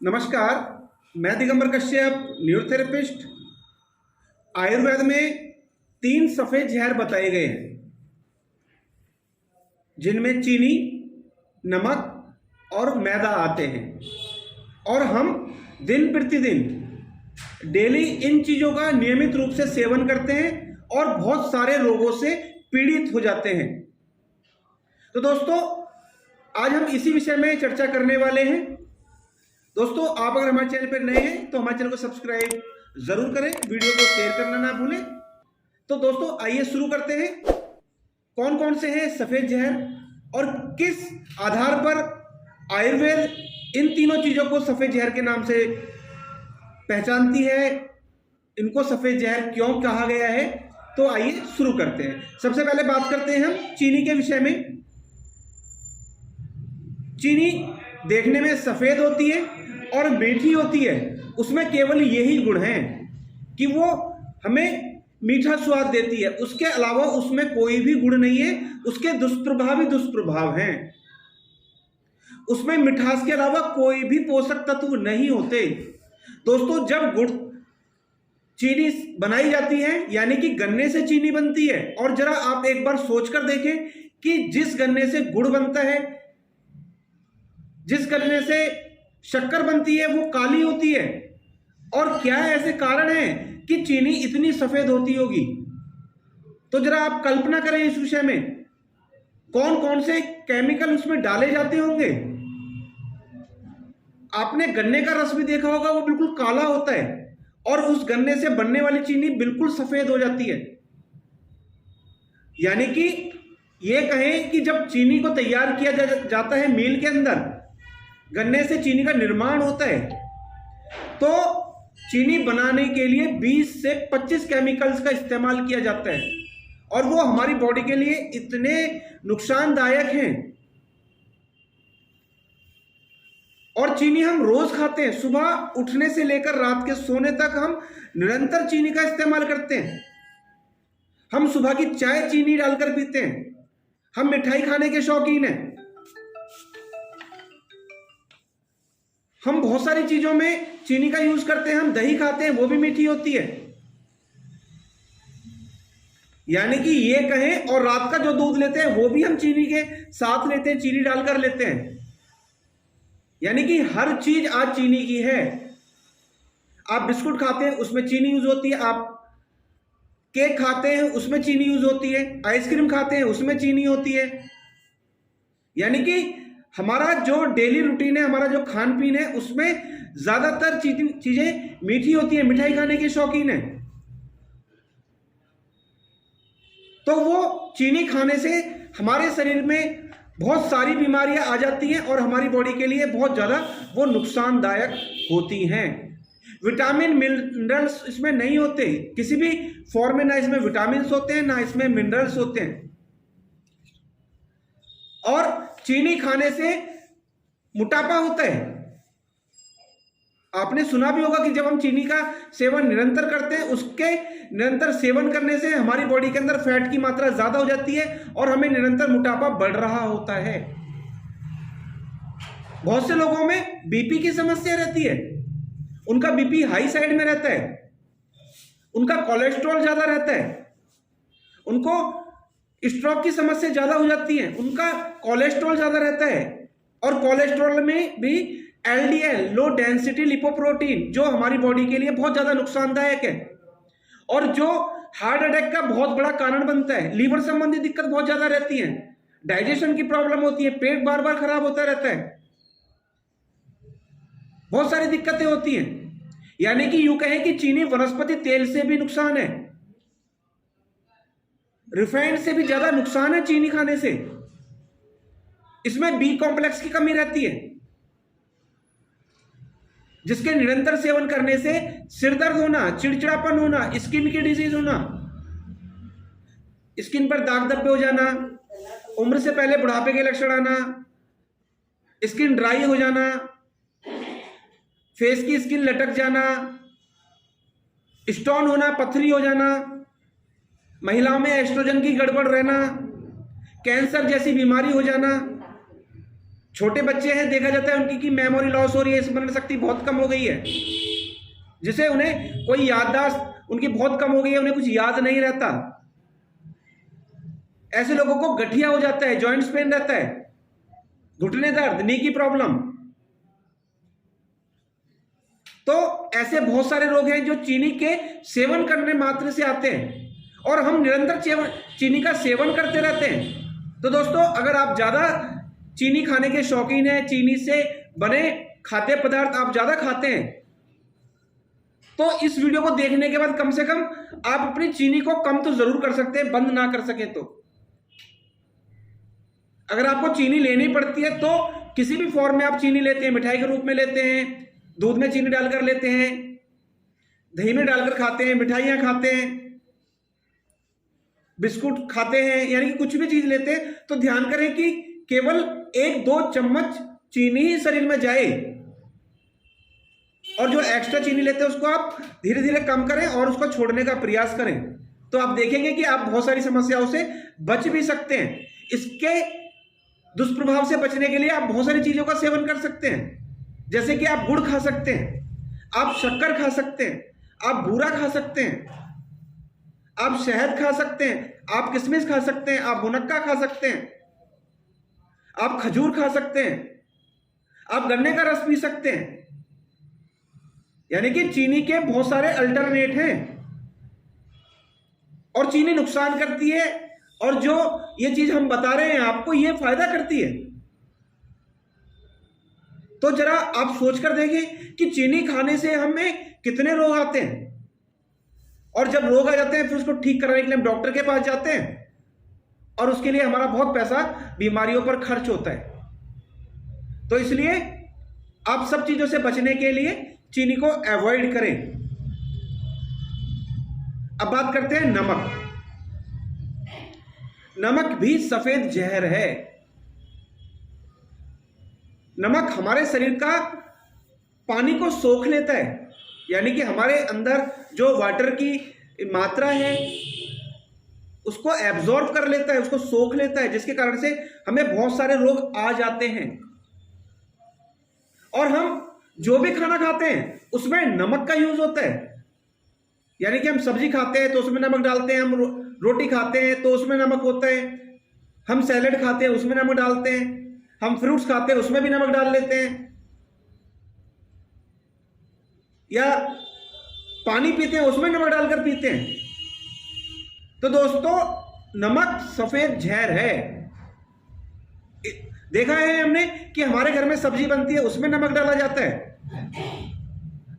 नमस्कार, मैं दिगंबर कश्यप, न्यूरोथेरेपिस्ट। आयुर्वेद में 3 सफ़ेद जहर बताए गए हैं, जिनमें चीनी, नमक और मैदा आते हैं। और हम दिन प्रतिदिन डेली इन चीज़ों का नियमित रूप से सेवन करते हैं और बहुत सारे रोगों से पीड़ित हो जाते हैं। तो दोस्तों, आज हम इसी विषय में चर्चा करने वाले हैं। दोस्तों, आप अगर हमारे चैनल पर नए हैं तो हमारे चैनल को सब्सक्राइब जरूर करें, वीडियो को शेयर करना ना भूलें। तो दोस्तों, आइए शुरू करते हैं। कौन कौन से हैं सफ़ेद जहर और किस आधार पर आयुर्वेद इन तीनों चीज़ों को सफ़ेद जहर के नाम से पहचानती है, इनको सफ़ेद जहर क्यों कहा गया है। तो आइए शुरू करते हैं। सबसे पहले बात करते हैं हम चीनी के विषय में। चीनी देखने में सफ़ेद होती है और मीठी होती है। उसमें केवल यही गुण है कि वो हमें मीठा स्वाद देती है, उसके अलावा उसमें कोई भी गुण नहीं है। उसके दुष्प्रभाव ही दुष्प्रभाव हैं। उसमें मिठास के अलावा कोई भी पोषक तत्व नहीं होते। दोस्तों, जब गुड़ चीनी बनाई जाती है, यानी कि गन्ने से चीनी बनती है, और जरा आप एक बार सोच कर देखें कि जिस गन्ने से गुड़ बनता है, जिस गन्ने से शक्कर बनती है, वो काली होती है। और क्या ऐसे कारण हैं कि चीनी इतनी सफेद होती होगी? तो जरा आप कल्पना करें इस विषय में, कौन कौन से केमिकल उसमें डाले जाते होंगे। आपने गन्ने का रस भी देखा होगा, वो बिल्कुल काला होता है और उस गन्ने से बनने वाली चीनी बिल्कुल सफेद हो जाती है। यानी कि ये कहें कि जब चीनी को तैयार किया जाता है मिल के अंदर, गन्ने से चीनी का निर्माण होता है, तो चीनी बनाने के लिए 20 से 25 केमिकल्स का इस्तेमाल किया जाता है, और वो हमारी बॉडी के लिए इतने नुकसानदायक हैं। और चीनी हम रोज खाते हैं, सुबह उठने से लेकर रात के सोने तक हम निरंतर चीनी का इस्तेमाल करते हैं। हम सुबह की चाय चीनी डालकर पीते हैं। हम मिठाई खाने के शौकीन हैं। हम बहुत सारी चीजों में चीनी का यूज करते हैं। हम दही खाते हैं, वो भी मीठी होती है। यानी कि ये कहें, और रात का जो दूध लेते हैं वो भी हम चीनी के साथ लेते हैं, चीनी डालकर लेते हैं। यानी कि हर चीज आज चीनी की है। आप बिस्कुट खाते हैं, उसमें चीनी यूज होती है। आप केक खाते हैं, उसमें चीनी यूज होती है। आइसक्रीम खाते हैं, उसमें चीनी होती है। यानी कि हमारा जो डेली रूटीन है, हमारा जो खान पीन है, उसमें ज्यादातर चीजें मीठी होती है। मिठाई खाने के शौकीन है, तो वो चीनी खाने से हमारे शरीर में बहुत सारी बीमारियां आ जाती हैं और हमारी बॉडी के लिए बहुत ज्यादा वो नुकसानदायक होती हैं। विटामिन मिनरल्स इसमें नहीं होते किसी भी फॉर्म में। ना इसमें विटामिन होते हैं, ना इसमें मिनरल्स होते हैं। और चीनी खाने से मोटापा होता है। आपने सुना भी होगा कि जब हम चीनी का सेवन निरंतर करते हैं, उसके निरंतर सेवन करने से हमारी बॉडी के अंदर फैट की मात्रा ज्यादा हो जाती है और हमें निरंतर मोटापा बढ़ रहा होता है। बहुत से लोगों में बीपी की समस्या रहती है। उनका बीपी हाई साइड में रहता है, उनका कोलेस्ट्रॉल ज्यादा रहता है, उनको स्ट्रोक की समस्या ज्यादा हो जाती है, उनका कोलेस्ट्रॉल ज्यादा रहता है। और कोलेस्ट्रॉल में भी एलडीएल, लो डेंसिटी लिपोप्रोटीन, जो हमारी बॉडी के लिए बहुत ज्यादा नुकसानदायक है और जो हार्ट अटैक का बहुत बड़ा कारण बनता है। लीवर संबंधी दिक्कत बहुत ज्यादा रहती है, डाइजेशन की प्रॉब्लम होती है, पेट बार बार खराब होता रहता है, बहुत सारी दिक्कतें होती हैं। यानी कि यूं कहें कि चीनी वनस्पति तेल से भी नुकसान है, रिफाइंड से भी ज्यादा नुकसान है चीनी खाने से। इसमें बी कॉम्प्लेक्स की कमी रहती है, जिसके निरंतर सेवन करने से सिर दर्द होना, चिड़चिड़ापन होना, स्किन की डिजीज होना, स्किन पर दाग धब्बे हो जाना, उम्र से पहले बुढ़ापे के लक्षण आना, स्किन ड्राई हो जाना, फेस की स्किन लटक जाना, स्टोन होना, पथरी हो जाना, महिलाओं में एस्ट्रोजन की गड़बड़ रहना, कैंसर जैसी बीमारी हो जाना, छोटे बच्चे हैं, देखा जाता है उनकी की मेमोरी लॉस हो रही है, स्मरण शक्ति बहुत कम हो गई है, जिसे उन्हें कोई याददाश्त उनकी बहुत कम हो गई है, उन्हें कुछ याद नहीं रहता। ऐसे लोगों को गठिया हो जाता है, जॉइंट्स पेन रहता है, घुटने दर्द, नी की प्रॉब्लम। तो ऐसे बहुत सारे रोग हैं जो चीनी के सेवन करने मात्र से आते हैं, और हम निरंतर चीनी का सेवन करते रहते हैं। तो दोस्तों, अगर आप ज्यादा चीनी खाने के शौकीन हैं, चीनी से बने खाद्य पदार्थ आप ज्यादा खाते हैं, तो इस वीडियो को देखने के बाद कम से कम आप अपनी चीनी को कम तो जरूर कर सकते हैं, बंद ना कर सके तो। अगर आपको चीनी लेनी पड़ती है तो किसी भी फॉर्म में आप चीनी लेते हैं, मिठाई के रूप में लेते हैं, दूध में चीनी डालकर लेते हैं, दही में डालकर खाते हैं, मिठाइयां खाते हैं, बिस्कुट खाते हैं, यानी कि कुछ भी चीज लेते हैं, तो ध्यान करें कि केवल 1-2 चम्मच चीनी ही शरीर में जाए, और जो एक्स्ट्रा चीनी लेते हैं उसको आप धीरे धीरे कम करें और उसको छोड़ने का प्रयास करें। तो आप देखेंगे कि आप बहुत सारी समस्याओं से बच भी सकते हैं। इसके दुष्प्रभाव से बचने के लिए आप बहुत सारी चीजों का सेवन कर सकते हैं, जैसे कि आप गुड़ खा सकते हैं, आप शक्कर खा सकते हैं, आप बूरा खा सकते हैं, आप शहद खा सकते हैं, आप किशमिश खा सकते हैं, आप मुनक्का खा सकते हैं, आप खजूर खा सकते हैं, आप गन्ने का रस पी सकते हैं। यानी कि चीनी के बहुत सारे अल्टरनेट हैं, और चीनी नुकसान करती है, और जो ये चीज हम बता रहे हैं आपको, ये फायदा करती है। तो जरा आप सोचकर देखिए कि चीनी खाने से हमें कितने रोग आते हैं, और जब रोग आ जाते हैं फिर उसको ठीक कराने के लिए हम डॉक्टर के पास जाते हैं, और उसके लिए हमारा बहुत पैसा बीमारियों पर खर्च होता है। तो इसलिए आप सब चीजों से बचने के लिए चीनी को अवॉइड करें। अब बात करते हैं नमक। नमक भी सफेद जहर है। नमक हमारे शरीर का पानी को सोख लेता है, यानी कि हमारे अंदर जो वाटर की मात्रा है उसको एब्जॉर्ब कर लेता है, उसको सोख लेता है, जिसके कारण से हमें बहुत सारे रोग आ जाते हैं। और हम जो भी खाना खाते हैं उसमें नमक का यूज होता है, यानी कि हम सब्जी खाते हैं तो उसमें नमक डालते हैं, हम रोटी खाते हैं तो उसमें नमक होता है, हम सैलेड खाते हैं उसमें नमक डालते हैं, हम फ्रूट्स खाते हैं उसमें भी नमक डाल लेते हैं, या पानी पीते हैं उसमें नमक डालकर पीते हैं। तो दोस्तों, नमक सफेद जहर है। देखा है हमने कि हमारे घर में सब्जी बनती है उसमें नमक डाला जाता है,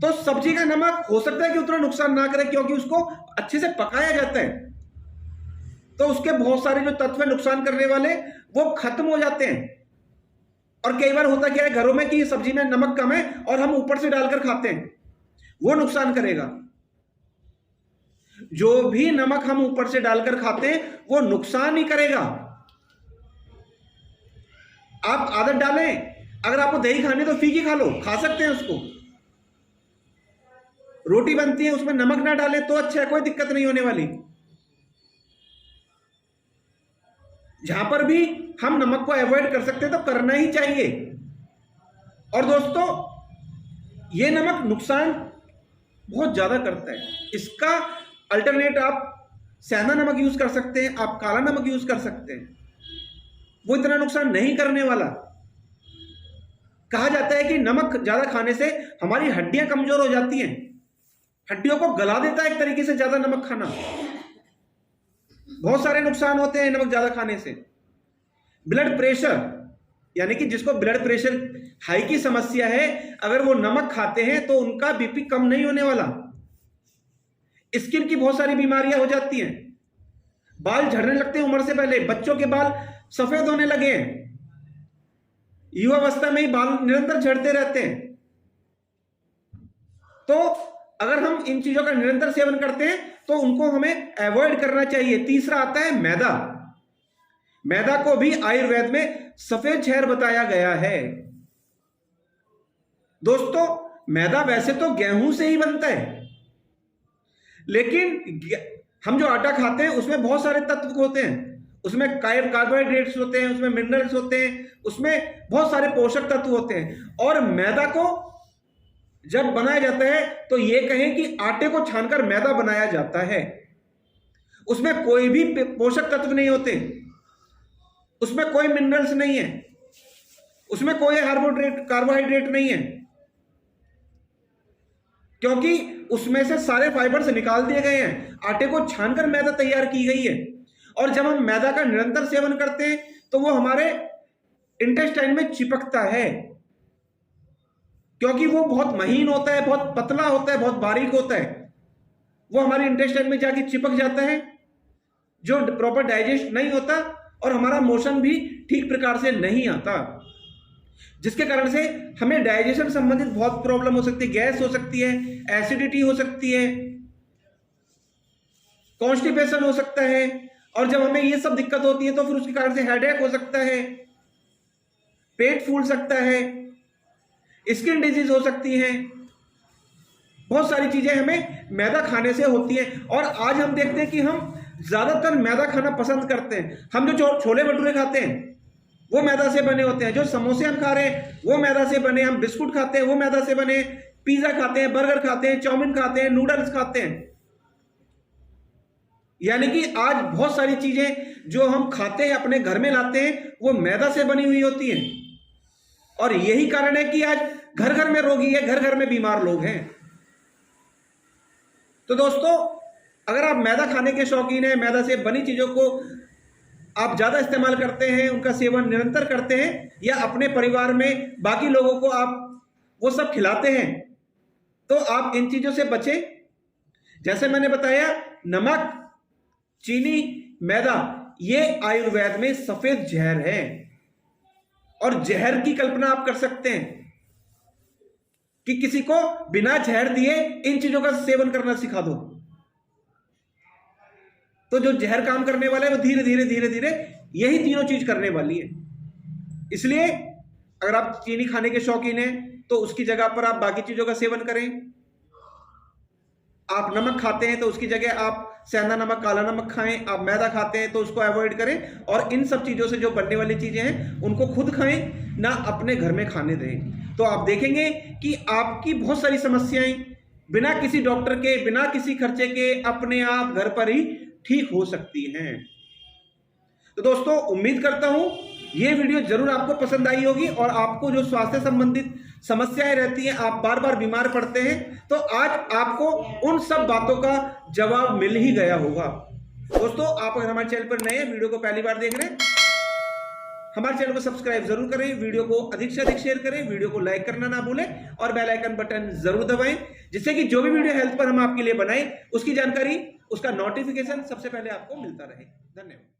तो सब्जी का नमक हो सकता है कि उतना नुकसान ना करे, क्योंकि उसको अच्छे से पकाया जाता है, तो उसके बहुत सारे जो तत्व नुकसान करने वाले वो खत्म हो जाते हैं। और कई बार होता क्या है घरों में कि सब्जी में नमक कम है और हम ऊपर से डालकर खाते हैं, वो नुकसान करेगा। जो भी नमक हम ऊपर से डालकर खाते हैं वो नुकसान ही करेगा। आप आदत डालें, अगर आपको दही खाने तो फीकी खा लो, खा सकते हैं उसको। रोटी बनती है उसमें नमक ना डालें तो अच्छा है, कोई दिक्कत नहीं होने वाली। जहां पर भी हम नमक को अवॉइड कर सकते हैं तो करना ही चाहिए। और दोस्तों, ये नमक नुकसान बहुत ज्यादा करता है। इसका अल्टरनेट आप सेंधा नमक यूज कर सकते हैं, आप काला नमक यूज कर सकते हैं, वो इतना नुकसान नहीं करने वाला। कहा जाता है कि नमक ज्यादा खाने से हमारी हड्डियां कमजोर हो जाती हैं, हड्डियों को गला देता है एक तरीके से ज्यादा नमक खाना। बहुत सारे नुकसान होते हैं नमक ज्यादा खाने से। ब्लड प्रेशर, यानी कि जिसको ब्लड प्रेशर हाई की समस्या है, अगर वो नमक खाते हैं तो उनका बीपी कम नहीं होने वाला। स्किन की बहुत सारी बीमारियां हो जाती हैं, बाल झड़ने लगते हैं उम्र से पहले, बच्चों के बाल सफेद होने लगे हैं, युवावस्था में ही बाल निरंतर झड़ते रहते हैं। तो अगर हम इन चीजों का निरंतर सेवन करते हैं तो उनको हमें अवॉइड करना चाहिए। तीसरा आता है मैदा। मैदा को भी आयुर्वेद में सफेद जहर बताया गया है। दोस्तों, मैदा वैसे तो गेहूं से ही बनता है, लेकिन हम जो आटा खाते हैं उसमें बहुत सारे तत्व होते हैं, उसमें कार्बोहाइड्रेट्स होते हैं, उसमें मिनरल्स होते हैं, उसमें बहुत सारे पोषक तत्व होते हैं। और मैदा को जब बनाया जाता है तो ये कहें कि आटे को छानकर मैदा बनाया जाता है, उसमें कोई भी पोषक तत्व नहीं होते, उसमें कोई मिनरल्स नहीं है, उसमें कोई कार्बोहाइड्रेट नहीं है, क्योंकि उसमें से सारे फाइबर्स निकाल दिए गए हैं। आटे को छानकर मैदा तैयार की गई है। और जब हम मैदा का निरंतर सेवन करते हैं तो वो हमारे इंटेस्टाइन में चिपकता है, क्योंकि वो बहुत महीन होता है, बहुत पतला होता है, बहुत बारीक होता है। वो हमारे इंटेस्टाइन में जाके चिपक जाता है, जो प्रॉपर डाइजेस्ट नहीं होता, और हमारा मोशन भी ठीक प्रकार से नहीं आता, जिसके कारण से हमें डाइजेशन संबंधित बहुत प्रॉब्लम हो सकती है। गैस हो सकती है, एसिडिटी हो सकती है, कॉन्स्टिपेशन हो सकता है। और जब हमें ये सब दिक्कत होती है तो फिर उसके कारण से हेडेक हो सकता है, पेट फूल सकता है, स्किन डिजीज हो सकती है। बहुत सारी चीजें हमें मैदा खाने से होती हैं। और आज हम देखते हैं कि हम ज्यादातर मैदा खाना पसंद करते हैं। हम जो छोले भटूरे खाते हैं वो मैदा से बने होते हैं, जो समोसे हम खा रहे हैं वो मैदा से बने, हम बिस्कुट खाते हैं वो मैदा से बने, पिज्जा खाते हैं, बर्गर खाते हैं, चाउमीन खाते हैं, नूडल्स खाते हैं। यानी कि आज बहुत सारी चीजें जो हम खाते हैं, अपने घर में लाते हैं, वो मैदा से बनी हुई होती हैं। और यही कारण है कि आज घर घर में रोगी है, घर घर में बीमार लोग हैं। तो दोस्तों, अगर आप मैदा खाने के शौकीन हैं, मैदा से बनी चीजों को आप ज्यादा इस्तेमाल करते हैं, उनका सेवन निरंतर करते हैं, या अपने परिवार में बाकी लोगों को आप वो सब खिलाते हैं, तो आप इन चीजों से बचें। जैसे मैंने बताया, नमक, चीनी, मैदा, ये आयुर्वेद में सफेद जहर है। और जहर की कल्पना आप कर सकते हैं कि किसी को बिना जहर दिए इन चीजों का सेवन करना सिखा दो, तो जो जहर काम करने वाला है वो धीरे धीरे धीरे धीरे यही तीनों चीज करने वाली है। इसलिए अगर आप चीनी खाने के शौकीन हैं तो उसकी जगह पर आप बाकी चीजों का सेवन करें। आप नमक खाते हैं तो उसकी जगह आप सेंधा नमक, काला नमक खाएं। आप मैदा खाते हैं तो उसको अवॉइड करें, और इन सब चीजों से जो बनने वाली चीजें हैं उनको खुद खाएं, ना अपने घर में खाने दें। तो आप देखेंगे कि आपकी बहुत सारी समस्याएं बिना किसी डॉक्टर के, बिना किसी खर्चे के, अपने आप घर पर ही ठीक हो सकती हैं। तो दोस्तों, उम्मीद करता हूं ये वीडियो जरूर आपको पसंद आई होगी, और आपको जो स्वास्थ्य संबंधित समस्याएं रहती हैं, आप बार बार बीमार पड़ते हैं, तो आज आपको उन सब बातों का जवाब मिल ही गया होगा। दोस्तों, आप अगर हमारे चैनल पर नए हैं, वीडियो को पहली बार देख रहे हैं, हमारे चैनल को सब्सक्राइब जरूर करें, वीडियो को अधिक से अधिक शेयर करें, वीडियो को लाइक करना ना भूलें, और बेल आइकन बटन जरूर दबाएं, जिससे कि जो भी वीडियो हेल्थ पर हम आपके लिए बनाएं उसकी जानकारी, उसका नोटिफिकेशन सबसे पहले आपको मिलता रहे। धन्यवाद।